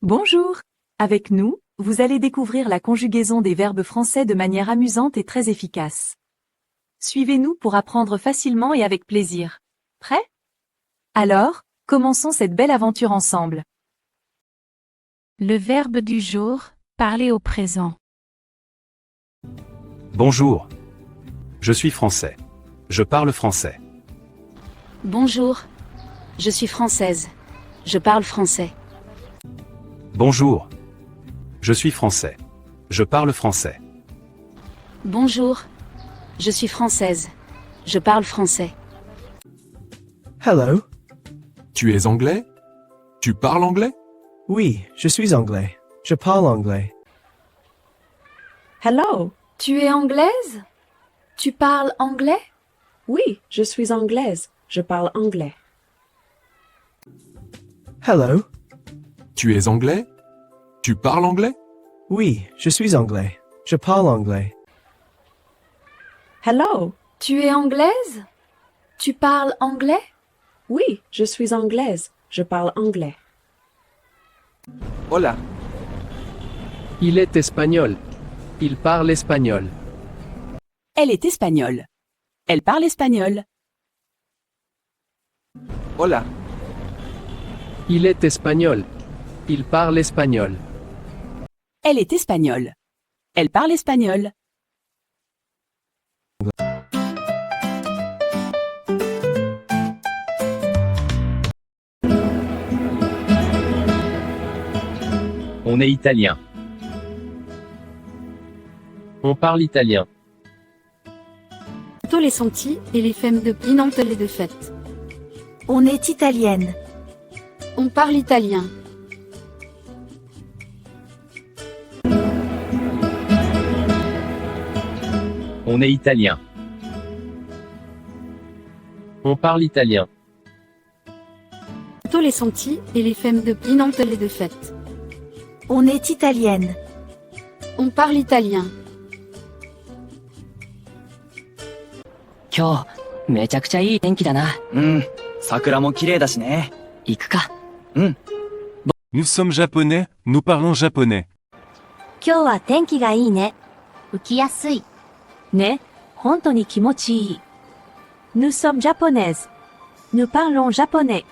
Bonjour! Avec nous, vous allez découvrir la conjugaison des verbes français de manière amusante et très efficace. Suivez-nous pour apprendre facilement et avec plaisir. Prêt? Alors, commençons cette belle aventure ensemble. Le verbe du jour, parler au présent. Bonjour. Je suis français. Je parle français. Bonjour. Je suis française. Je parle français. Bonjour. Je suis français. Je parle français. Bonjour. Je suis française. Je parle français. Hello. Tu es anglais? Tu parles anglais? Oui, je suis anglais. Je parle anglais. Hello. Tu es anglaise? Tu parles anglais? Oui, je suis anglaise. Je parle anglais. Hello. Tu es anglais? Tu parles anglais? Oui, je suis anglais. Je parle anglais. Hello. Tu es anglaise? Tu parles anglais? Oui, je suis anglaise. Je parle anglais. Hola. Il est espagnol. Il parle espagnol. Elle est espagnole. Elle parle espagnol. Hola. Il est espagnol. Il parle espagnol. Elle est espagnole. Elle parle espagnol. On est italien. On parle italien. Tous les sentis et les femmes de pinante les de fête. On est italienne. On parle italien. On est italien. On parle italien. Tous les sentis et les femmes de pinante les de fête. On est italienne. On parle italien. 今日、めちゃくちゃいい天気だな。うん、桜も綺麗だしね。行くか。Nous sommes japonais, nous parlons japonais. 今日は天気がいいね。浮きやすい。ね、本当に気持ちいい。Nous sommes japonaises. Nous parlons japonais.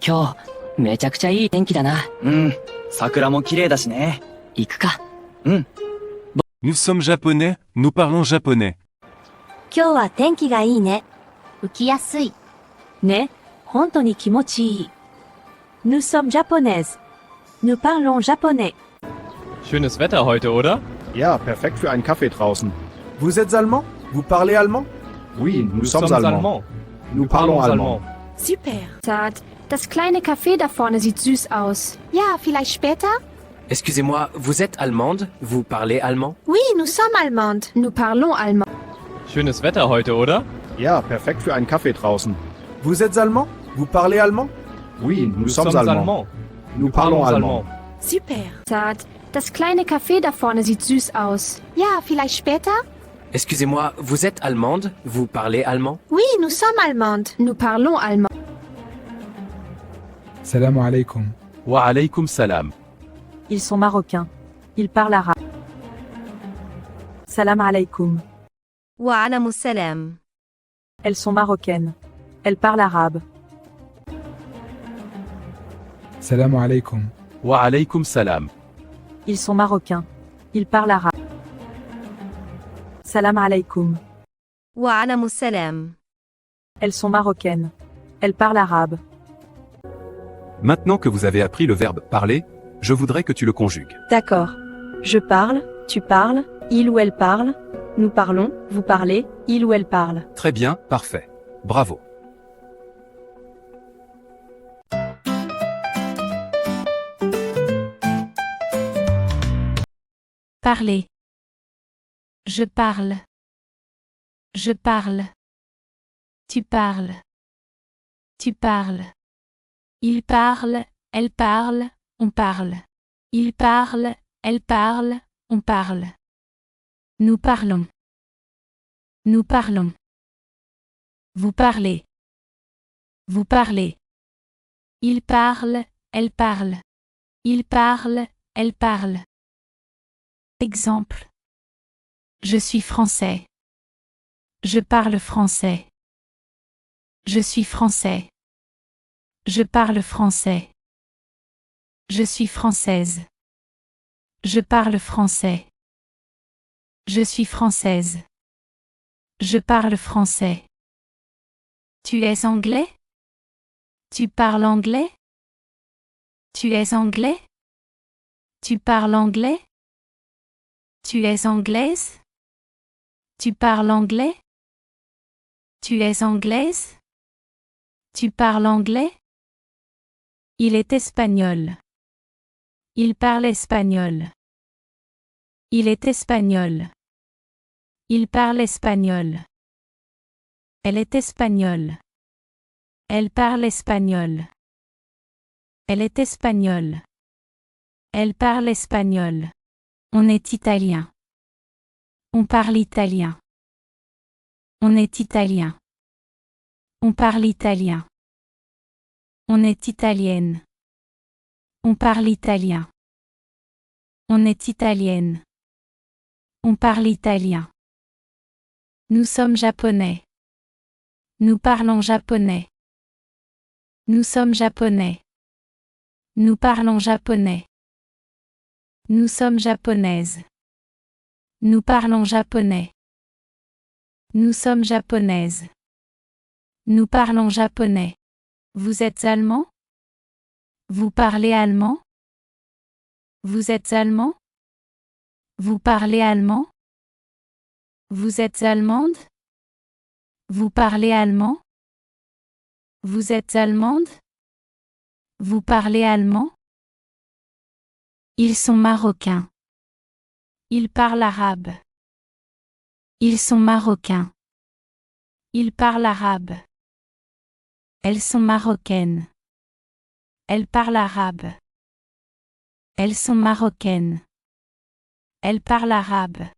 今日、めちゃくちゃいい天気だな。うん、桜も綺麗だしね。行くか。Nous sommes japonais, nous parlons japonais. 今日は天気がいいね。浮きやすい。ね、本当に気持ちいい。Nous sommes japonaises. Nous parlons japonais. Schönes Wetter heute, oder? Ja, perfekt für einen Kaffee draußen. Vous êtes allemand? Vous parlez allemand? Oui, nous sommes allemands. Nous parlons allemand. Super. Tat, das kleine Café da vorne sieht süß aus. Ja, vielleicht später? Excusez-moi, vous êtes allemande? Vous parlez allemand? Oui, nous sommes allemandes. Nous parlons allemand. Schönes Wetter heute, oder? Ja, perfekt für einen Kaffee draußen. Vous êtes allemand? Vous parlez allemand? Oui, nous sommes allemands. Nous parlons allemand. Super. Tat, das kleine Café da vorne sieht süß aus. Ja, vielleicht später? Excusez-moi, vous êtes allemande? Vous parlez allemand? Oui, nous sommes allemandes. Nous parlons allemand. Salam alaikum. Wa alaykum salam. Ils sont marocains. Ils parlent arabe. Salam alaikum. Wa alamu salam. Elles sont marocaines. Elles parlent arabe. Salam alaikum. Wa alaykum salam. Ils sont marocains. Ils parlent arabe. Salam alaikum. Wa alamu salam. Elles sont marocaines. Elles parlent arabe. Maintenant que vous avez appris le verbe parler, je voudrais que tu le conjugues. D'accord. Je parle, tu parles, il ou elle parle, nous parlons, vous parlez, il ou elle parle. Très bien, parfait. Bravo. Parler. Je parle. Je parle. Tu parles. Tu parles. Il parle, elle parle, on parle. Il parle, elle parle, on parle. Nous parlons. Nous parlons. Vous parlez. Vous parlez. Il parle, elle parle. Il parle, elle parle. Exemple. Je suis français. Je parle français. Je suis français. Je parle français. Je suis française. Je parle français. Je suis française. Je parle français. Tu es anglais? Tu parles anglais? Tu es anglais? Tu parles anglais? Tu es anglaise? Tu parles anglais? Tu es anglaise? Tu parles anglais? Il est espagnol. Il parle espagnol. Il est espagnol. Il parle espagnol. Elle est espagnole. Elle parle espagnol. Elle est espagnole. Elle parle espagnol. On est italien. On parle italien. On est italien. On parle italien. On est italienne. On parle italien. On est italienne. On parle italien. Nous sommes japonais. Nous parlons japonais. Nous sommes japonais. Nous parlons japonais. Nous sommes japonaises. Nous parlons japonais. Nous sommes japonaises. Nous parlons japonais. Vous êtes allemand? Vous parlez allemand? Vous êtes allemand? Vous parlez allemand? Vous êtes allemande? Vous parlez allemand? Vous êtes allemande? Vous parlez allemand? Ils sont marocains. Ils parlent arabe. Ils sont marocains. Ils parlent arabe. Elles sont marocaines. Elles parlent arabe. Elles sont marocaines. Elles parlent arabe.